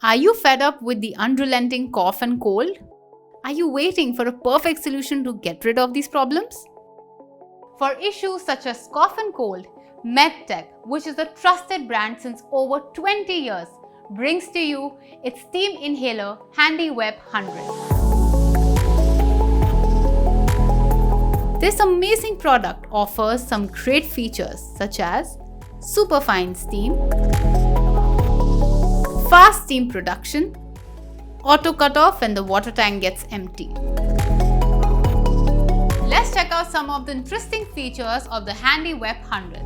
Are you fed up with the unrelenting cough and cold? Are you waiting for a perfect solution to get rid of these problems? For issues such as cough and cold, Medtech, which is a trusted brand since over 20 years, brings to you its steam inhaler Handyvap 100. This amazing product offers some great features such as superfine steam, fast steam production, auto cutoff when the water tank gets empty. Let's check out some of the interesting features of the Handyvap 100.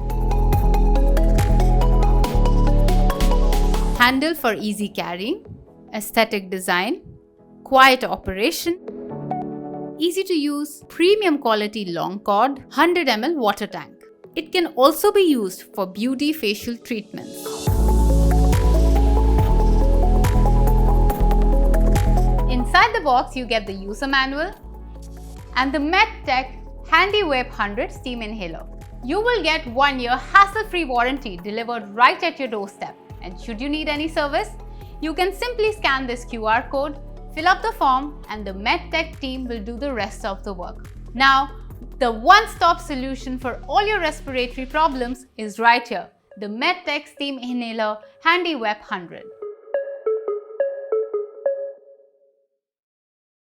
Handle for easy carrying, aesthetic design, quiet operation, easy to use, premium quality long cord, 100 ml water tank. It can also be used for beauty facial treatments. Inside the box, you get the user manual and the Medtech Handyvap 100 steam inhaler. You will get 1 year hassle-free warranty delivered right at your doorstep. And should you need any service, you can simply scan this QR code, fill up the form, and the Medtech team will do the rest of the work. Now, the one-stop solution for all your respiratory problems is right here, the Medtech steam inhaler Handyvap 100.